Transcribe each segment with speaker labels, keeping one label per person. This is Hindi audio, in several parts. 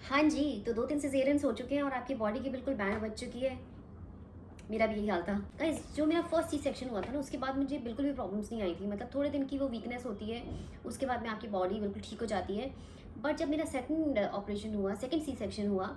Speaker 1: हाँ जी, तो 2-3 सिज़ेरियंस हो चुके हैं और आपकी बॉडी की बिल्कुल बैंड बज चुकी है। मेरा भी यही हाल था। गाइस जो मेरा फर्स्ट सी सेक्शन हुआ था ना, उसके बाद मुझे बिल्कुल भी प्रॉब्लम्स नहीं आई थी। मतलब थोड़े दिन की वो वीकनेस होती है, उसके बाद में आपकी बॉडी बिल्कुल ठीक हो जाती है। बट जब मेरा सेकंड ऑपरेशन हुआ, सेकंड सी सेक्शन हुआ,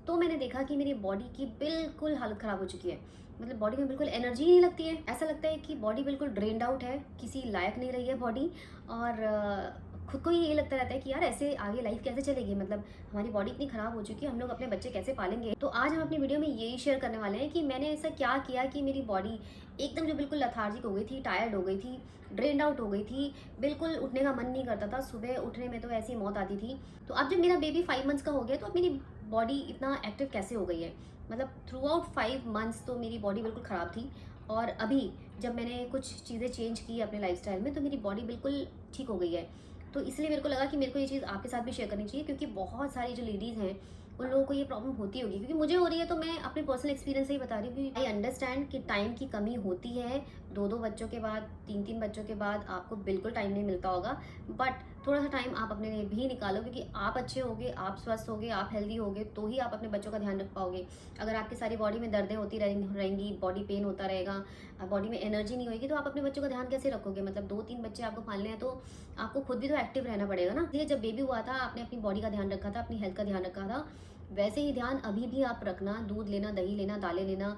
Speaker 1: तो मैंने देखा कि मेरी बॉडी की बिल्कुल हालत ख़राब हो चुकी है। मतलब बॉडी में बिल्कुल एनर्जी नहीं लगती है। ऐसा लगता है कि बॉडी बिल्कुल ड्रेन्ड आउट है, किसी लायक नहीं रही है बॉडी। और खुद को ही ये लगता रहता है कि यार ऐसे आगे लाइफ कैसे चलेगी। मतलब हमारी बॉडी इतनी ख़राब हो चुकी है, हम लोग अपने बच्चे कैसे पालेंगे। तो आज हम अपनी वीडियो में यही शेयर करने वाले हैं कि मैंने ऐसा क्या किया कि मेरी बॉडी एकदम जो बिल्कुल लथार्जिक हो गई थी, टायर्ड हो गई थी, ड्रेन्ड आउट हो गई थी, बिल्कुल उठने का मन नहीं करता था। सुबह उठने में तो ऐसी मौत आती थी। तो अब जब मेरा बेबी 5 मंथ्स का हो गया, तो अब मेरी बॉडी इतना एक्टिव कैसे हो गई है। मतलब थ्रू आउट 5 मंथ्स तो मेरी बॉडी बिल्कुल ख़राब थी। और अभी जब मैंने कुछ चीज़ें चेंज की अपने लाइफस्टाइल में, तो मेरी बॉडी बिल्कुल ठीक हो गई है। तो इसलिए मेरे को लगा कि मेरे को ये चीज़ आपके साथ भी शेयर करनी चाहिए, क्योंकि बहुत सारी जो लेडीज़ हैं उन लोगों को ये प्रॉब्लम होती होगी। क्योंकि मुझे हो रही है, तो मैं अपने पर्सनल एक्सपीरियंस से ही बता रही हूँ कि आई अंडरस्टैंड कि टाइम की कमी होती है। 2-2 बच्चों के बाद, 3-3 बच्चों के बाद आपको बिल्कुल टाइम नहीं मिलता होगा। बट थोड़ा सा टाइम आप अपने लिए भी निकालो, क्योंकि आप अच्छे होगे, आप स्वस्थ होगे, आप हेल्दी होगे, तो ही आप अपने बच्चों का ध्यान रख पाओगे। अगर आपकी सारी बॉडी में दर्दें होती रहेंगी, बॉडी पेन होता रहेगा, बॉडी में एनर्जी नहीं होगी, तो आप अपने बच्चों का ध्यान कैसे रखोगे। मतलब 2-3 बच्चे आपको पालने हैं, तो आपको खुद भी तो एक्टिव रहना पड़ेगा ना। इसलिए जब बेबी हुआ था, आपने अपनी बॉडी का ध्यान रखा था, अपनी हेल्थ का ध्यान रखा था। वैसे ही ध्यान अभी भी आप रखना। दूध लेना, दही लेना, दालें लेना,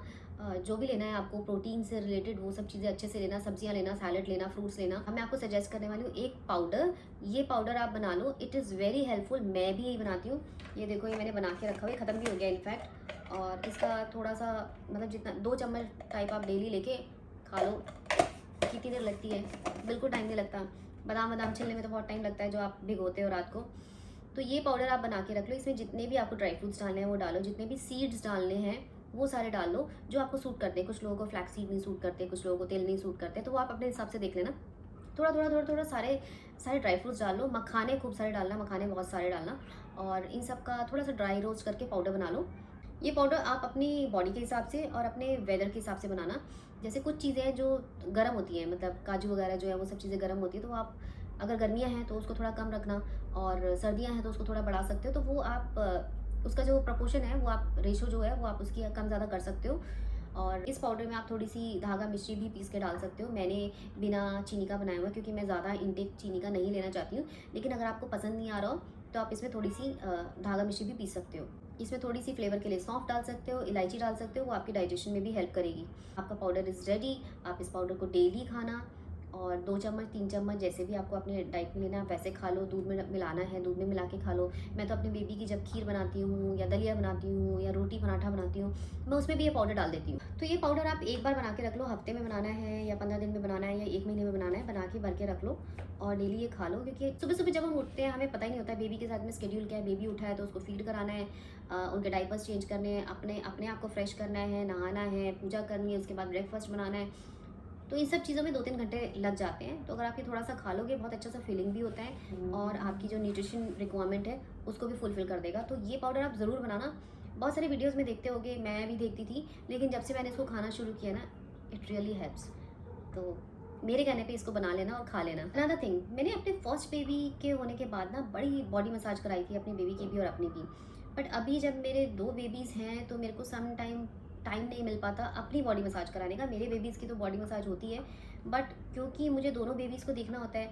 Speaker 1: जो भी लेना है आपको प्रोटीन से रिलेटेड, वो सब चीज़ें अच्छे से लेना। सब्जियां लेना, सैलड लेना, फ्रूट्स लेना। मैं आपको सजेस्ट करने वाली हूँ एक पाउडर। ये पाउडर आप बना लो, इट इज़ वेरी हेल्पफुल। मैं भी यही बनाती हूँ। ये देखो, ये मैंने बना के रखा हुआ है, ख़त्म भी हो गया इनफैक्ट। और इसका थोड़ा सा मतलब जितना 2 चम्मच टाइप आप डेली लेके खा लो। कितनी देर लगती है, बिल्कुल टाइम नहीं लगता। बादाम बादाम छिलने में तो बहुत टाइम लगता है, जो आप भिगोते हो रात को। तो ये पाउडर आप बना के रख लो। इसमें जितने भी आपको ड्राई फ्रूट्स डालने हैं वो डालो, जितने भी सीड्स डालने हैं वो सारे डाल लो, जो आपको सूट करते हैं। कुछ लोगों को फ्लैक्स सीड नहीं सूट करते, कुछ लोगों को तेल नहीं सूट करते, तो वो आप अपने हिसाब से देख लेना। थोड़ा थोड़ा थोड़ा थोड़ा सारे सारे ड्राई फ्रूट्स डाल लो। मखाने खूब सारे डालना, मखाने बहुत सारे डालना। और इन सब का थोड़ा सा ड्राई रोस्ट करके पाउडर बना लो। ये पाउडर आप अपनी बॉडी के हिसाब से और अपने वेदर के हिसाब से बनाना। जैसे कुछ चीज़ें हैं जो गर्म होती हैं, मतलब काजू वगैरह जो है वो सब चीज़ें गर्म होती है, तो आप अगर गर्मियाँ हैं तो उसको थोड़ा कम रखना, और सर्दियाँ हैं तो उसको थोड़ा बढ़ा सकते हो। तो वो आप उसका जो प्रपोर्शन है, वो आप रेशो जो है वो आप उसकी कम ज़्यादा कर सकते हो। और इस पाउडर में आप थोड़ी सी धागा मिश्री भी पीस के डाल सकते हो। मैंने बिना चीनी का बनाया हुआ है, क्योंकि मैं ज़्यादा इंटेक चीनी का नहीं लेना चाहती हूँ। लेकिन अगर आपको पसंद नहीं आ रहा हो, तो आप इसमें थोड़ी सी धागा मिश्री भी पीस सकते हो। इसमें थोड़ी सी फ्लेवर के लिए सौंफ डाल सकते हो, इलायची डाल सकते हो, वो आपके डाइजेशन में भी हेल्प करेगी। आपका पाउडर इज़ रेडी। आप इस पाउडर को डेली खाना, और 2 चम्मच 3 चम्मच जैसे भी आपको अपने डाइट में लेना है वैसे खा लो। दूध में मिलाना है, दूध में मिला के खा लो। मैं तो अपने बेबी की जब खीर बनाती हूँ, या दलिया बनाती हूँ, या रोटी पराठा बनाती हूँ, मैं उसमें भी ये पाउडर डाल देती हूँ। तो ये पाउडर आप एक बार बना के रख लो। हफ्ते में बनाना है, या 15 दिन में बनाना है, या 1 महीने में बनाना है, बना के भर के रख लो और डेली ये खा लो। क्योंकि सुबह सुबह जब हम उठते हैं, हमें पता ही नहीं होता है बेबी के साथ में स्केड्यूल क्या है। बेबी उठा है तो उसको फीड कराना है, उनके डाइपर्स चेंज करने हैं, अपने अपने आप को फ्रेश करना है, नहाना है, पूजा करनी है, उसके बाद ब्रेकफास्ट बनाना है। तो इन सब चीज़ों में 2-3 घंटे लग जाते हैं। तो अगर आप ये थोड़ा सा खा लोगे, बहुत अच्छा सा फीलिंग भी होता है, और आपकी जो न्यूट्रिशन रिक्वायरमेंट है उसको भी फुलफिल कर देगा। तो ये पाउडर आप ज़रूर बनाना। बहुत सारे वीडियोस में देखते होगे, मैं भी देखती थी, लेकिन जब से मैंने इसको खाना शुरू किया ना, इट रियली हेल्प्स। तो मेरे कहने पे इसको बना लेना और खा लेना। अनदर थिंग, मैंने अपने फर्स्ट बेबी के होने के बाद ना बड़ी बॉडी मसाज कराई थी, अपनी बेबी की भी और अपनी भी। बट अभी जब मेरे 2 बेबीज़ हैं, तो मेरे को सम टाइम नहीं मिल पाता अपनी बॉडी मसाज कराने का। मेरे बेबीज़ की तो बॉडी मसाज होती है, बट क्योंकि मुझे दोनों बेबीज़ को देखना होता है।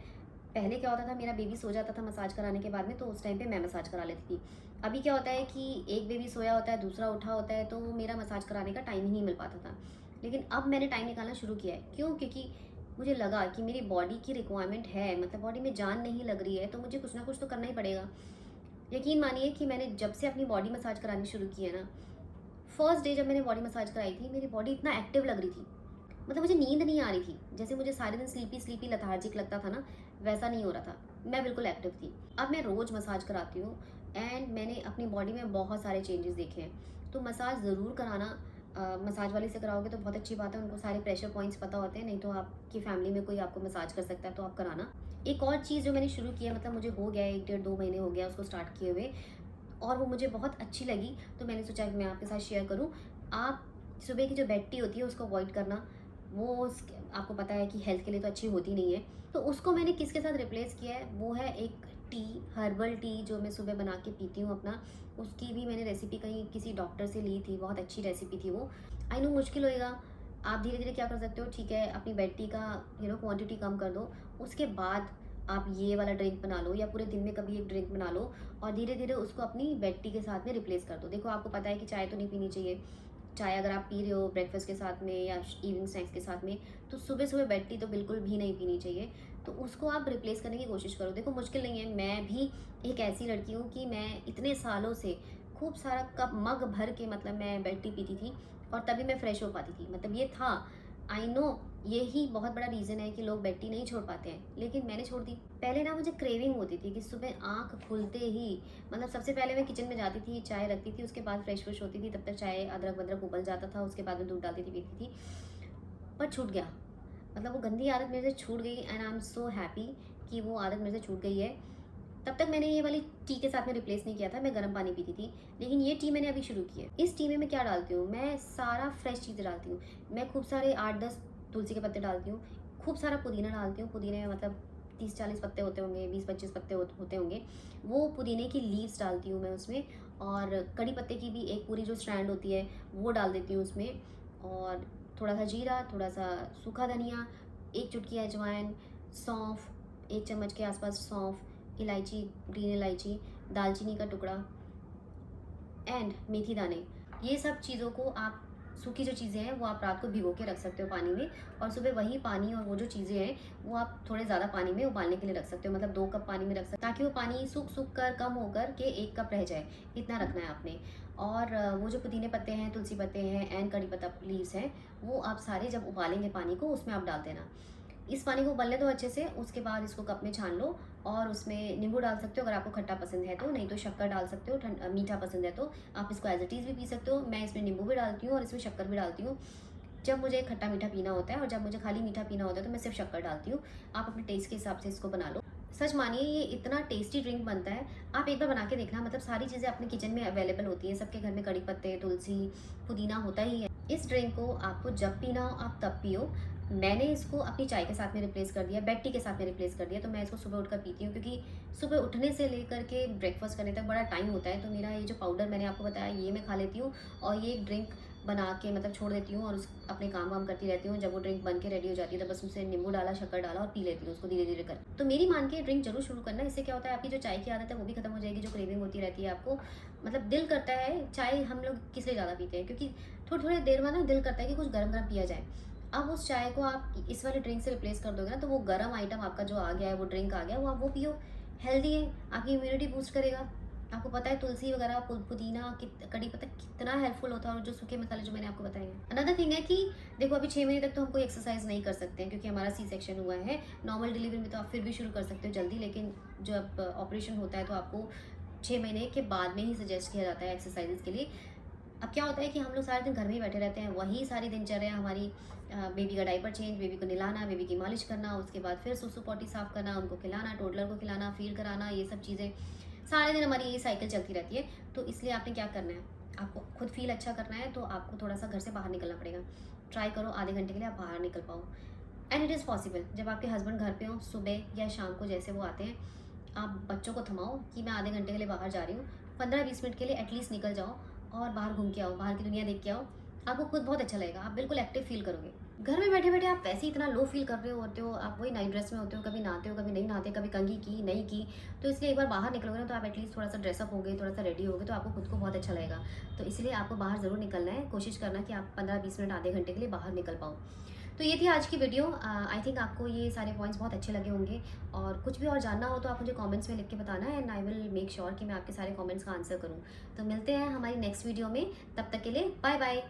Speaker 1: पहले क्या होता था, मेरा बेबी सो जाता था मसाज कराने के बाद में, तो उस टाइम पे मैं मसाज करा लेती थी। अभी क्या होता है कि एक बेबी सोया होता है, दूसरा उठा होता है, तो मेरा मसाज कराने का टाइम ही नहीं मिल पाता था। लेकिन अब मैंने टाइम निकालना शुरू किया है। क्यों? क्योंकि मुझे लगा कि मेरी बॉडी की रिक्वायरमेंट है, मतलब बॉडी में जान नहीं लग रही है, तो मुझे कुछ ना कुछ तो करना ही पड़ेगा। यकीन मानिए कि मैंने जब से अपनी बॉडी मसाज करानी शुरू की है ना, फर्स्ट डे जब मैंने बॉडी मसाज कराई थी, मेरी बॉडी इतना एक्टिव लग रही थी। मतलब मुझे नींद नहीं आ रही थी। जैसे मुझे सारे दिन स्लीपी स्लीपी लथार्जिक लगता था ना, वैसा नहीं हो रहा था। मैं बिल्कुल एक्टिव थी। अब मैं रोज़ मसाज कराती हूँ, एंड मैंने अपनी बॉडी में बहुत सारे चेंजेस देखे हैं। तो मसाज ज़रूर कराना। मसाज वाले से कराओगे तो बहुत अच्छी बात है, उनको सारे प्रेशर पॉइंट्स पता होते हैं। नहीं तो आपकी फैमिली में कोई आपको मसाज कर सकता है, तो आप कराना। एक और चीज़ जो मैंने शुरू किया, मतलब मुझे हो गया 1 डेढ़ 2 महीने हो गया उसको स्टार्ट किए हुए, और वो मुझे बहुत अच्छी लगी, तो मैंने सोचा कि मैं आपके साथ शेयर करूं। आप सुबह की जो बेड टी होती है उसको अवॉइड करना। आपको पता है कि हेल्थ के लिए तो अच्छी होती नहीं है। तो उसको मैंने किसके साथ रिप्लेस किया है, वो है एक टी, हर्बल टी जो मैं सुबह बना के पीती हूँ अपना, उसकी भी मैंने रेसिपी कहीं किसी डॉक्टर से ली थी, बहुत अच्छी रेसिपी थी वो। आई नो मुश्किल होएगा, आप धीरे धीरे क्या कर सकते हो, ठीक है अपनी बेड टी का क्वांटिटी कम कर दो, उसके बाद आप ये वाला ड्रिंक बना लो या पूरे दिन में कभी एक ड्रिंक बना लो और धीरे धीरे उसको अपनी बेड टी के साथ में रिप्लेस कर दो। देखो आपको पता है कि चाय तो नहीं पीनी चाहिए, चाय अगर आप पी रहे हो ब्रेकफास्ट के साथ में या इवनिंग स्नैक्स के साथ में, तो सुबह सुबह बेड टी तो बिल्कुल भी नहीं पीनी चाहिए। तो उसको आप रिप्लेस करने की कोशिश करो। देखो मुश्किल नहीं है, मैं भी एक ऐसी लड़की हूँ कि मैं इतने सालों से खूब सारा कप मग भर के मतलब मैं बेड टी पीती थी और तभी मैं फ्रेश हो पाती थी, मतलब ये था। आई नो यही बहुत बड़ा रीज़न है कि लोग बेड टी नहीं छोड़ पाते हैं, लेकिन मैंने छोड़ दी। पहले ना मुझे क्रेविंग होती थी कि सुबह आँख खुलते ही मतलब सबसे पहले मैं किचन में जाती थी, चाय रखती थी, उसके बाद फ्रेश फ्रेश होती थी, तब तक चाय अदरक वदरक उबल जाता था, उसके बाद में दूध डालती थी, पीती थी। पर छूट गया, मतलब वो गंदी आदत मेरे से छूट गई and I am so happy कि वो आदत मेरे से छूट गई है। तब तक मैंने ये वाली टी के साथ में रिप्लेस नहीं किया था, मैं गर्म पानी पीती थी, लेकिन ये टी मैंने अभी शुरू की है। इस टी में मैं क्या डालती हूँ, मैं सारा फ्रेश चीज़ें डालती हूँ। मैं खूब सारे 8-10 तुलसी के पत्ते डालती हूँ, खूब सारा पुदीना डालती हूँ। पुदीने में मतलब 30-40 पत्ते होते होंगे, 20-25 पत्ते होते होंगे। वो पुदीने की लीव्स डालती हूँ मैं उसमें, और कड़ी पत्ते की भी एक पूरी जो स्ट्रैंड होती है वो डाल देती हूँ उसमें, और थोड़ा सा जीरा, थोड़ा सा सूखा धनिया, एक चुटकी अजवाइन, सौंफ, 1 चम्मच के आसपास सौंफ, इलायची, ग्रीन इलायची, दालचीनी का टुकड़ा एंड मेथी दाने। ये सब चीज़ों को आप, सूखी जो चीज़ें हैं वो आप रात को भिगो के रख सकते हो पानी में, और सुबह वही पानी और वो जो चीज़ें हैं वो आप थोड़े ज़्यादा पानी में उबालने के लिए रख सकते हो, मतलब 2 कप पानी में रख सकते हो, ताकि वो पानी सूख कर कम होकर के 1 कप रह जाए, इतना रखना है आपने। और वो जो पुदीने पत्ते हैं, तुलसी पत्ते हैं एंड कड़ी पत्ता लीव्स हैं, वो आप सारे जब उबालेंगे पानी को उसमें आप डाल देना। इस पानी को उबलने दो अच्छे से, उसके बाद इसको कप में छान लो और उसमें नींबू डाल सकते हो अगर आपको खट्टा पसंद है तो, नहीं तो शक्कर डाल सकते हो, मीठा पसंद है तो आप इसको एज इट इज़ भी पी सकते हो। मैं इसमें नींबू भी डालती हूँ और इसमें शक्कर भी डालती हूँ। जब मुझे खट्टा मीठा पीना होता है और जब मुझे खाली मीठा पीना होता है तो मैं सिर्फ शक्कर डालती हूँ। आप अपने टेस्ट के हिसाब से इसको बना लो। सच मानिए ये इतना टेस्टी ड्रिंक बनता है, आप एक बार बना के देखना। मतलब सारी चीज़ें अपने किचन में अवेलेबल होती हैं, सबके घर में कड़ी पत्ते, तुलसी, पुदीना होता ही है। इस ड्रिंक को आपको जब पीना हो आप तब पियो। मैंने इसको अपनी चाय के साथ में रिप्लेस कर दिया, बेड टी के साथ में रिप्लेस कर दिया, तो मैं इसको सुबह उठकर पीती हूँ, क्योंकि सुबह उठने से लेकर के ब्रेकफास्ट करने तक बड़ा टाइम होता है। तो मेरा ये जो पाउडर मैंने आपको बताया ये मैं खा लेती हूँ, और ये ड्रिंक बना के मतलब छोड़ देती हूँ और उस अपने काम वाम करती रहती हूँ। जब वो ड्रिंक बन के रेडी हो जाती है तो बस उसमें नींबू डाला, शक्कर डाला और पी लेती हूँ उसको धीरे धीरे कर। तो मेरी मान के ड्रिंक जरूर शुरू करना, इससे क्या होता है आपकी जो चाय की आदत है वो भी खत्म हो जाएगी, जो क्रेविंग होती रहती है आपको। मतलब दिल करता है, चाय हम लोग किस लिए ज़्यादा पीते हैं, क्योंकि थोड़ी थोड़ी देर में ना दिल करता है कि कुछ गर्म गर्म पिया जाए। अब उस चाय को आप इस वाले ड्रिंक से रिप्लेस कर दोगे ना, तो वो गर्म आइटम आपका जो आ गया है, वो ड्रिंक आ गया, वो आप वो पियो। हेल्दी है, आपकी इम्यूनिटी बूस्ट करेगा। आपको पता है तुलसी वगैरह, पुदीना, कड़ी पत्ता कितना हेल्पफुल होता है, और जो सूखे मसाले जो मैंने आपको बताए हैं। अनदर थिंग है कि देखो अभी 6 महीने तक तो हम कोई एक्सरसाइज नहीं कर सकते हैं, क्योंकि हमारा सी सेक्शन हुआ है। नॉर्मल डिलीवरी में तो आप फिर भी शुरू कर सकते हो जल्दी, लेकिन जब ऑपरेशन होता है तो आपको 6 महीने के बाद में ही सजेस्ट किया जाता है एक्सरसाइजेज के लिए। अब क्या होता है कि हम लोग सारे दिन घर में ही बैठे रहते हैं, वही सारी दिनचर्या हमारी। बेबी का डायपर चेंज, बेबी को नहलाना, बेबी की मालिश करना, उसके बाद फिर सुसु पॉटी साफ करना, उनको खिलाना, टोडलर को खिलाना, फीड कराना, ये सब चीज़ें सारे दिन हमारी ये साइकिल चलती रहती है। तो इसलिए आपने क्या करना है, आपको खुद फील अच्छा करना है तो आपको थोड़ा सा घर से बाहर निकलना पड़ेगा। ट्राई करो आधे घंटे के लिए आप बाहर निकल पाओ, एंड इट इज़ पॉसिबल। जब आपके हस्बैंड घर पे हो सुबह या शाम को जैसे वो आते हैं, आप बच्चों को थमाओ कि मैं आधे घंटे के लिए बाहर जा रही हूँ, 15-20 मिनट के लिए एटलीस्ट निकल जाओ और बाहर घूम के आओ, बाहर की दुनिया देख के आओ। आपको खुद बहुत अच्छा लगेगा, आप बिल्कुल एक्टिव फील करोगे। घर में बैठे बैठे आप वैसे ही इतना लो फील कर रहे होते हो, आप वही नाइट ड्रेस में होते हो, कभी नहाते हो कभी नहीं नहाते, कभी कंघी की नहीं की। तो इसलिए एक बार बाहर निकलोगे ना, तो आप एटलीस्ट थोड़ा सा ड्रेसअप हो गए, थोड़ा सा रेडी हो गए, तो आपको खुद को बहुत अच्छा लगेगा। तो इसलिए आपको बाहर ज़रूर निकलना है, कोशिश करना कि आप 15-20 मिनट आधे घंटे के लिए बाहर निकल पाओ। तो ये थी आज की वीडियो। आई थिंक आपको ये सारे पॉइंट्स बहुत अच्छे लगे होंगे, और कुछ भी और जानना हो तो आप मुझे कमेंट्स में लिख के बताना है, and I will make sure कि मैं आपके सारे कमेंट्स का आंसर करूँ। तो मिलते हैं हमारी नेक्स्ट वीडियो में, तब तक के लिए बाय बाय।